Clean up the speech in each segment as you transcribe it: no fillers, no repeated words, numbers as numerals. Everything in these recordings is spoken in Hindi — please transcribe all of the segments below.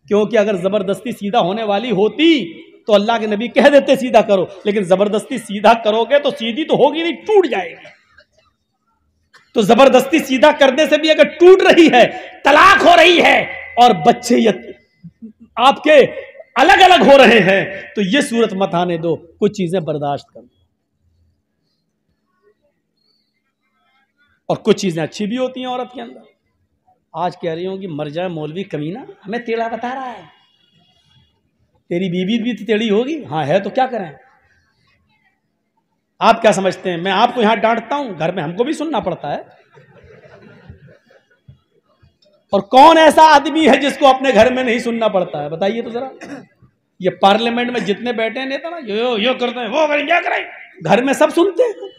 क्योंकि अगर जबरदस्ती सीधा होने वाली होती तो अल्लाह के नबी कह देते सीधा करो, लेकिन जबरदस्ती सीधा करोगे तो सीधी तो होगी नहीं, टूट जाएगी। तो जबरदस्ती सीधा करने से भी अगर टूट रही है, तलाक हो रही है और बच्चे आपके अलग अलग हो रहे हैं, तो ये सूरत मत आने दो, कुछ चीजें बर्दाश्त कर दो। और कुछ चीजें अच्छी भी होती हैं औरत के अंदर। आज कह रही हूं कि मर जाए मौलवी कमीना, हमें टेढ़ा बता रहा है। तेरी बीवी भी तो टेढ़ी होगी। हाँ है, तो क्या करें? आप क्या समझते हैं मैं आपको यहां डांटता हूं? घर में हमको भी सुनना पड़ता है। और कौन ऐसा आदमी है जिसको अपने घर में नहीं सुनना पड़ता है? बताइए तो जरा। ये पार्लियामेंट में जितने बैठे हैं नेता ना, यो करते हैं, वो करें, क्या करें, घर में सब सुनते हैं।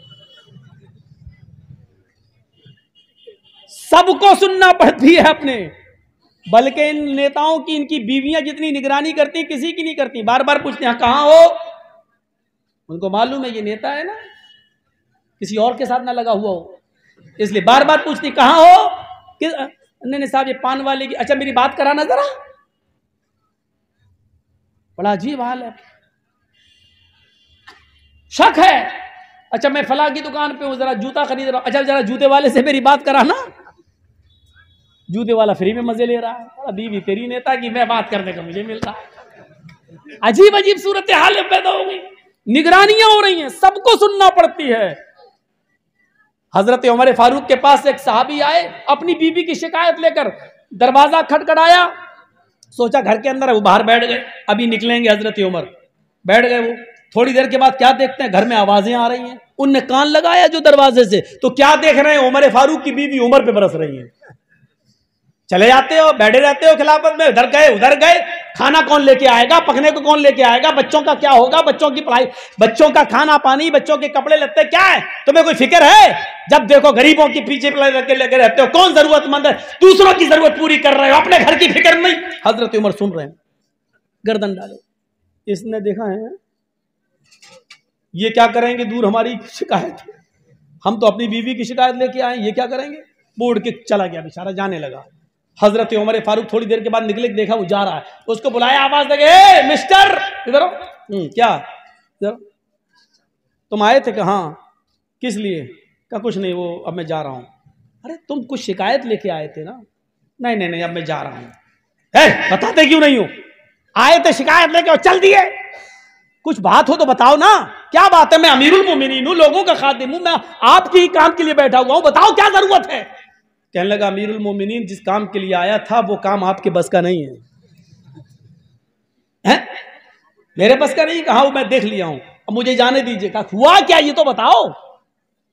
सबको सुनना पड़ती है अपने। बल्कि इन नेताओं की, इनकी बीवियां जितनी निगरानी करती, किसी की नहीं करती। बार बार पूछते हैं कहां हो। उनको मालूम है ये नेता है ना, किसी और के साथ ना लगा हुआ हो, इसलिए बार बार पूछती कहां हो। नहीं साहब ये पान वाले की। अच्छा मेरी बात कराना जरा। बड़ा अजीब हाल है। शक है। अच्छा मैं फला की दुकान पे हूं, जरा जूता खरीद रहा हूं। अच्छा जरा जूते वाले से मेरी बात कराना। जूते वाला फ्री में मजे ले रहा है। बीवी तेरी नेता की, मैं बात करने का मुझे मिल रहा है। अजीब अजीब सूरत हाल पैदा हो गई। निगरानियां हो रही हैं, सबको सुनना पड़ती है। हजरत उमर फारूक के पास एक साहबी आए, अपनी बीवी की शिकायत लेकर। दरवाजा खटखटाया, सोचा घर के अंदर है, वो बाहर बैठ गए। अभी निकलेंगे हजरत उमर, बैठ गए वो। थोड़ी देर के बाद क्या देखते हैं, घर में आवाजें आ रही हैं। उनने कान लगाया जो दरवाजे से, तो क्या देख रहे हैं, उमर फारूक की बीवी उमर पे बरस रही है। चले जाते हो, बैठे रहते हो खिलाफत में, उधर गए उधर गए। खाना कौन लेके आएगा, पकने को कौन लेके आएगा, बच्चों का क्या होगा, बच्चों की पढ़ाई, बच्चों का खाना पानी, बच्चों के कपड़े लत्ते, क्या है तुम्हें कोई फिक्र है? जब देखो गरीबों की पीछे लगे रहते हो। कौन जरूरतमंद है, दूसरों की जरूरत पूरी कर रहे हो, अपने घर की फिक्र नहीं। हजरत उमर सुन रहे हैं, गर्दन डाले। इसने देखा है ये क्या करेंगे, दूर हमारी शिकायत, हम तो अपनी बीवी की शिकायत लेके आए, ये क्या करेंगे। वो उड़ के चला गया, बेचारा जाने लगा। हजरत उमर फारूक थोड़ी देर के बाद निकले, देखा वो जा रहा है। उसको बुलाया, आवाज लगे, मिस्टर इधर क्या इधर, तुम आए थे? कहा हाँ। किस लिए? कहा कुछ नहीं, वो अब मैं जा रहा हूं। अरे तुम कुछ शिकायत लेके आए थे ना? नहीं नहीं नहीं, अब मैं जा रहा हूं। बताते क्यों नहीं हो? आए थे शिकायत लेके और चल दिए। कुछ बात हो तो बताओ ना, क्या बात है? मैं अमीरुल मोमिनीन हूं, लोगों का खादिम हूं, मैं आपके ही काम के लिए बैठा हुआ हूं, बताओ क्या जरूरत है। कहने लगा, अमीरुल मोमिनीन जिस काम के लिए आया था वो काम आपके बस का नहीं है। हैं? मेरे बस का नहीं? कहा मैं देख लिया हूं, अब मुझे जाने दीजिए। कहा हुआ क्या ये तो बताओ।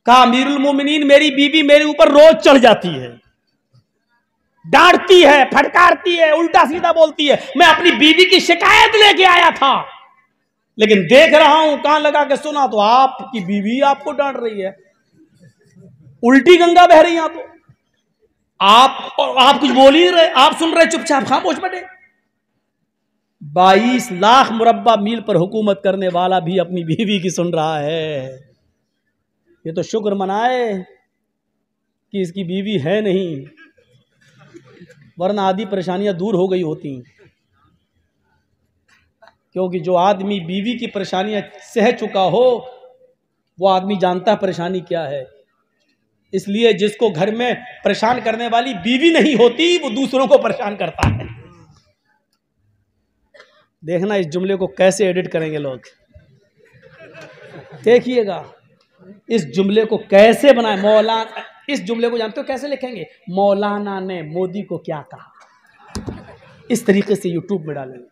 कहा अमीरुल मोमिनीन मेरी बीवी मेरे ऊपर रोज चढ़ जाती है, डांटती है, फटकारती है, उल्टा सीधा बोलती है। मैं अपनी बीवी की शिकायत लेके आया था, लेकिन देख रहा हूं, कान लगा के सुना तो आपकी बीवी आपको डांट रही है। उल्टी गंगा बह रही है। तो आप कुछ बोल ही रहे, आप सुन रहे चुपचाप खामोश बैठे। 22 लाख मुरब्बा मील पर हुकूमत करने वाला भी अपनी बीवी की सुन रहा है। ये तो शुक्र मनाए कि इसकी बीवी है नहीं, वरना आधी परेशानियां दूर हो गई होती। क्योंकि जो आदमी बीवी की परेशानियां सह चुका हो, वो आदमी जानता है परेशानी क्या है। इसलिए जिसको घर में परेशान करने वाली बीवी नहीं होती, वो दूसरों को परेशान करता है। देखना इस जुमले को कैसे एडिट करेंगे लोग, देखिएगा इस जुमले को कैसे बनाए। मौलाना, इस जुमले को जानते हो कैसे लिखेंगे? मौलाना ने मोदी को क्या कहा, इस तरीके से यूट्यूब में डालेंगे।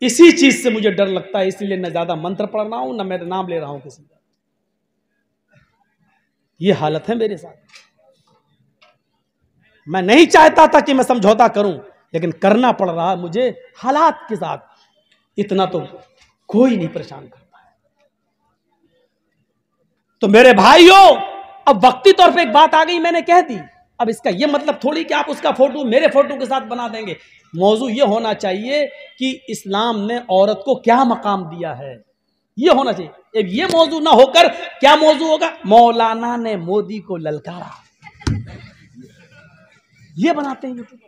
इसी चीज से मुझे डर लगता है, इसलिए न ज्यादा मंत्र पढ़ रहा हूं, न मैं नाम ले रहा हूं किसी का। ये हालत है मेरे साथ। मैं नहीं चाहता था कि मैं समझौता करूं, लेकिन करना पड़ रहा है मुझे हालात के साथ। इतना तो कोई नहीं परेशान करता है। तो मेरे भाइयों, अब वक्ती तौर पे एक बात आ गई, मैंने कह दी। अब इसका यह मतलब थोड़ी कि आप उसका फोटो मेरे फोटो के साथ बना देंगे। मौजू यह होना चाहिए कि इस्लाम ने औरत को क्या मकाम दिया है, यह होना चाहिए। ये मौजू ना होकर क्या मौजू होगा? मौलाना ने मोदी को ललकारा। ये बनाते हैं यूट्यूब।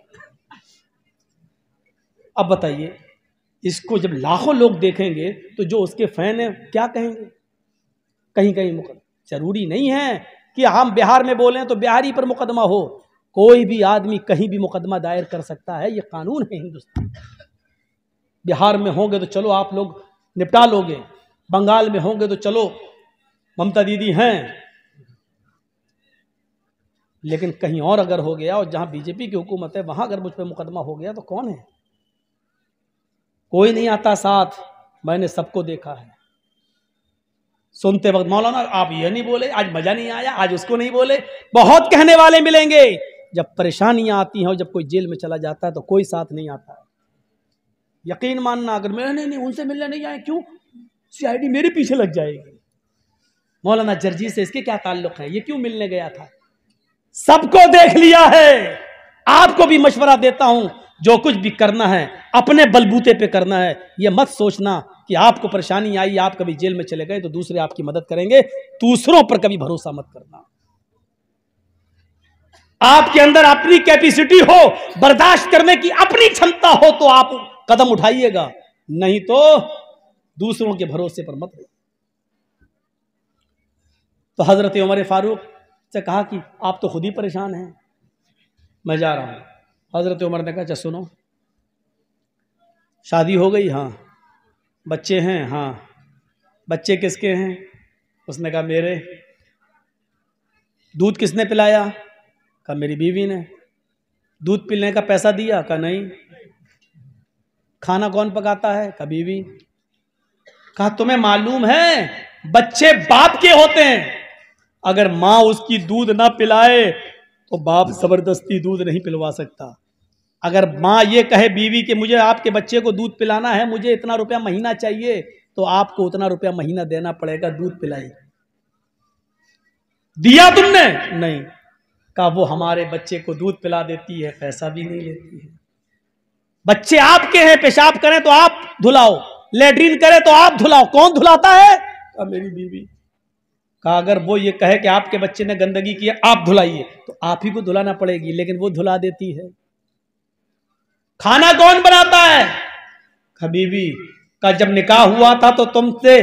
अब बताइए, इसको जब लाखों लोग देखेंगे तो जो उसके फैन हैं क्या कहेंगे? कहीं कहीं मुकदमा, जरूरी नहीं है कि हम बिहार में बोलें तो बिहारी पर मुकदमा हो, कोई भी आदमी कहीं भी मुकदमा दायर कर सकता है, ये कानून है हिंदुस्तान। बिहार में होंगे तो चलो आप लोग निपटा लोगे, बंगाल में होंगे तो चलो ममता दीदी हैं, लेकिन कहीं और अगर हो गया और जहां बीजेपी की हुकूमत है वहां अगर मुझ पर मुकदमा हो गया तो कौन है? कोई नहीं आता साथ। मैंने सबको देखा है। सुनते वक्त मौलाना आप ये नहीं बोले, आज मजा नहीं आया, आज उसको नहीं बोले, बहुत कहने वाले मिलेंगे। जब परेशानियां आती हैं और जब कोई जेल में चला जाता है तो कोई साथ नहीं आता है। यकीन मानना, अगर मैं नहीं उनसे मिलने नहीं आए, क्यों? सीआईडी मेरे पीछे लग जाएगी। मौलाना जर्जी से इसके क्या ताल्लुक है? ये क्यों मिलने गया था? सबको देख लिया है। आपको भी मशवरा देता हूं, जो कुछ भी करना है अपने बलबूते पे करना है। ये मत सोचना कि आपको परेशानी आई, आप कभी जेल में चले गए तो दूसरे आपकी मदद करेंगे। दूसरों पर कभी भरोसा मत करना। आपके अंदर अपनी कैपेसिटी हो, बर्दाश्त करने की अपनी क्षमता हो तो आप कदम उठाइएगा, नहीं तो दूसरों के भरोसे पर मत रहिए। तो हजरत उमर फारूक से कहा कि आप तो खुद ही परेशान हैं, मैं जा रहा हूं। हजरत उमर ने कहा, अच्छा सुनो, शादी हो गई? हाँ। बच्चे हैं? हाँ। बच्चे किसके हैं? उसने कहा मेरे। दूध किसने पिलाया? कहा मेरी बीवी ने। दूध पिलने का पैसा दिया? कहा नहीं। खाना कौन पकाता है? कहा बीवी। कहा तुम्हें मालूम है बच्चे बाप के होते हैं, अगर माँ उसकी दूध ना पिलाए तो बाप जबरदस्ती दूध नहीं पिलवा सकता। अगर माँ ये कहे बीवी के मुझे आपके बच्चे को दूध पिलाना है, मुझे इतना रुपया महीना चाहिए, तो आपको उतना रुपया महीना देना पड़ेगा, दूध पिलाई। दिया तुमने? नहीं। कहा वो हमारे बच्चे को दूध पिला देती है, पैसा भी नहीं लेती है। बच्चे आपके हैं, पेशाब करें तो आप धुलाओ, लेटरिन करें तो आप धुलाओ, कौन धुलाता है? कहा मेरी बीवी। कहा अगर वो ये कहे कि आपके बच्चे ने गंदगी की आप धुलाइए, तो आप ही को धुलाना पड़ेगी, लेकिन वो धुला देती है। खाना कौन बनाता है? कहा बीवी। का जब निकाह हुआ था तो तुमसे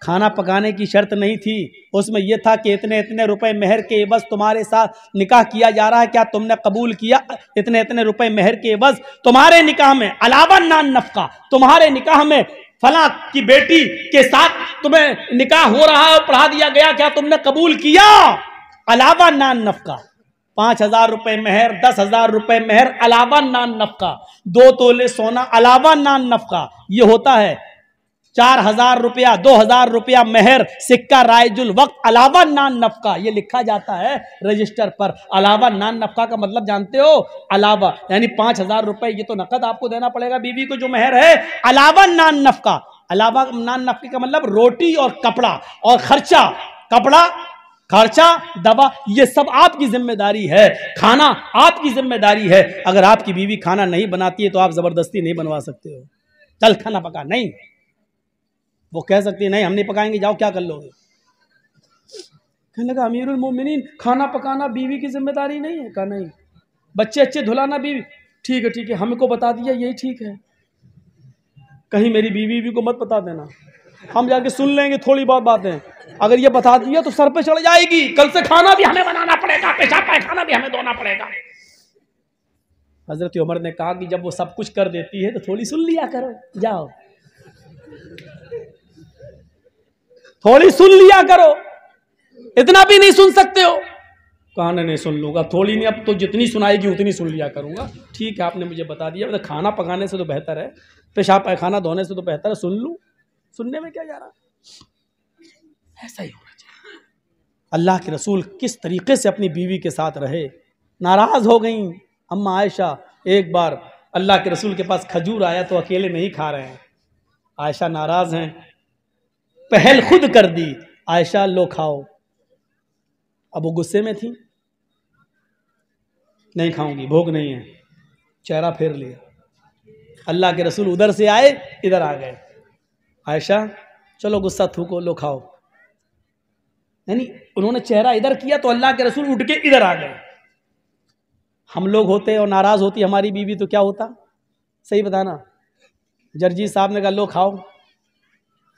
खाना पकाने की शर्त नहीं थी, उसमें यह था कि इतने इतने रुपए मेहर के एवज तुम्हारे साथ निकाह किया जा रहा है, क्या तुमने कबूल किया? इतने इतने रुपए मेहर के एवज तुम्हारे निकाह में, अलावा नान नफका, तुम्हारे निकाह में फला की बेटी के साथ तुम्हें निकाह हो रहा है, पढ़ा दिया गया, क्या तुमने कबूल किया? अलावा नान नफका, 5,000 रुपए मेहर, 10,000 रुपए मेहर, अलावा नान नफका, 2 तोले सोना, अलावा नान नफका। ये होता है 4,000 रुपया, 2,000 रुपया मेहर, सिक्का रायजुल वक्त, अलावा नान नफका। ये लिखा जाता है रजिस्टर पर। अलावा नान नफका का मतलब जानते हो? अलावा यानी 5,000 रुपए, ये तो नकद आपको देना पड़ेगा बीवी को जो मेहर है। अलावा नान नफका, अलावा नान नफके का मतलब रोटी और कपड़ा और खर्चा, कपड़ा खर्चा दवा, ये सब आपकी जिम्मेदारी है। खाना आपकी जिम्मेदारी है। अगर आपकी बीवी खाना नहीं बनाती है तो आप जबरदस्ती नहीं बनवा सकते हो, चल खाना पका, नहीं। वो कह सकती है नहीं हम नहीं पकाएंगे, जाओ क्या कर लोगे। कहने लगा अमीरुल मोमिनीन खाना पकाना बीवी की जिम्मेदारी नहीं है? कहा नहीं। बच्चे अच्छे धुलाना बीवी, ठीक है ठीक है, हमको बता दिया यही ठीक है, कहीं मेरी बीवी को मत बता देना, हम जाके सुन लेंगे थोड़ी बहुत बातें, अगर ये बता दिया तो सर पे चढ़ जाएगी, कल से खाना भी हमें बनाना पड़ेगा, पेशाब पायखाना भी हमें धोना पड़ेगा। हजरत उमर ने कहा कि जब वो सब कुछ कर देती है तो थोड़ी सुन लिया करो, जाओ थोड़ी सुन लिया करो, इतना भी नहीं सुन सकते हो? कहा नहीं सुन लूंगा, थोड़ी नहीं, अब तो जितनी सुनाएगी उतनी सुन लिया करूंगा। ठीक है आपने मुझे बता दिया, मतलब खाना पकाने से तो बेहतर है, पेशाब पायखाना धोने से तो बेहतर है, सुन लूं, सुनने में क्या जा रहा। ऐसा ही होना चाहिए। अल्लाह के रसूल किस तरीके से अपनी बीवी के साथ रहे। नाराज हो गई अम्मा आयशा। एक बार अल्लाह के रसूल के पास खजूर आया तो अकेले नहीं खा रहे हैं, आयशा नाराज हैं, पहल खुद कर दी, आयशा लो खाओ। अब वो गुस्से में थी, नहीं खाऊंगी, भूख नहीं है, चेहरा फेर लिया। अल्लाह के रसूल उधर से आए, इधर आ गए, आयशा चलो गुस्सा थूको, लो खाओ। यानी उन्होंने चेहरा इधर किया तो अल्लाह के रसूल उठ के इधर आ गए। हम लोग होते और नाराज़ होती हमारी बीवी तो क्या होता? सही बताना। जर्जी साहब ने कहा लो खाओ,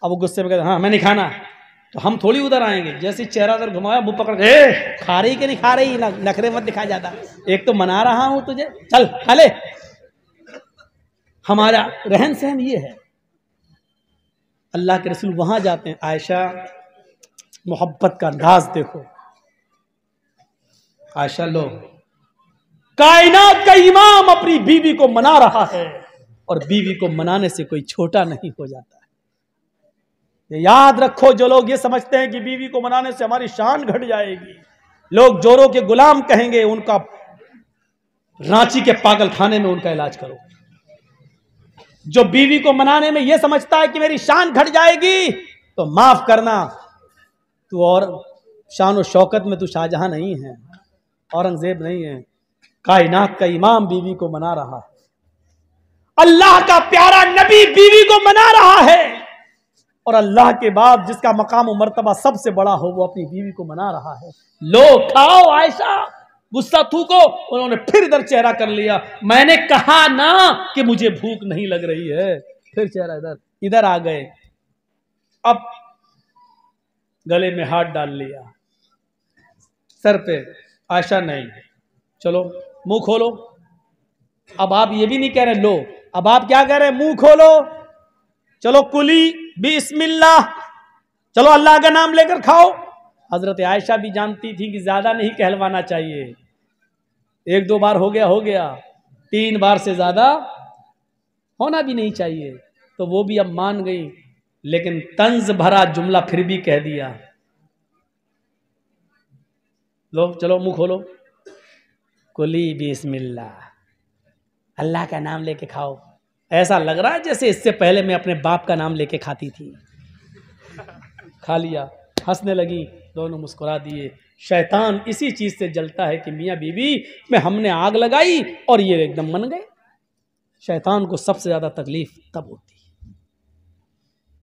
अब वो गुस्से में कहते हाँ मैं नहीं खाना, तो हम थोड़ी उधर आएंगे। जैसे चेहरा उधर घुमाया, मुंह पकड़ के खा रही कि नहीं खा रही, नखरे मत दिखा जाता, एक तो मना रहा हूं तुझे, चल खा ले। हमारा रहन सहन ये है। अल्लाह के रसूल वहां जाते हैं, आयशा मोहब्बत का अंदाज देखो। आयशा लो, कायनात का इमाम अपनी बीवी को मना रहा है, और बीवी को मनाने से कोई छोटा नहीं हो जाता है। ये याद रखो, जो लोग ये समझते हैं कि बीवी को मनाने से हमारी शान घट जाएगी, लोग जोरों के गुलाम कहेंगे, उनका रांची के पागल खाने में उनका इलाज करो। जो बीवी को मनाने में यह समझता है कि मेरी शान घट जाएगी, तो माफ करना, तू और शान और शौकत में तू शाहजहां नहीं है, औरंगजेब नहीं है। कायनात का इमाम बीवी को मना रहा है, अल्लाह का प्यारा नबी बीवी को मना रहा है, और अल्लाह के बाद जिसका मकाम और मर्तबा सबसे बड़ा हो वो अपनी बीवी को मना रहा है। लो खाओ आयशा, गुस्सा थूको। उन्होंने फिर इधर चेहरा कर लिया, मैंने कहा ना कि मुझे भूख नहीं लग रही है, फिर चेहरा इधर आ गए। अब गले में हाथ डाल लिया, सर पे, आयशा नहीं, चलो मुंह खोलो। अब आप ये भी नहीं कह रहे लो, अब आप क्या कह रहे हैं? मुंह खोलो, चलो कुली बिस्मिल्लाह, चलो अल्लाह का नाम लेकर खाओ। हजरत आयशा भी जानती थी कि ज्यादा नहीं कहलवाना चाहिए, एक दो बार हो गया, 3 बार से ज्यादा होना भी नहीं चाहिए, तो वो भी अब मान गई, लेकिन तंज भरा जुमला फिर भी कह दिया, लो चलो मुंह खोलो, कुली बिस्मिल्लाह, अल्लाह का नाम लेके खाओ। ऐसा लग रहा है जैसे इससे पहले मैं अपने बाप का नाम लेके खाती थी। खा लिया, हंसने लगी, दोनों मुस्कुरा दिए। शैतान इसी चीज से जलता है कि मियाँ बीवी में हमने आग लगाई और ये एकदम मन गए। शैतान को सबसे ज्यादा तकलीफ तब होती है।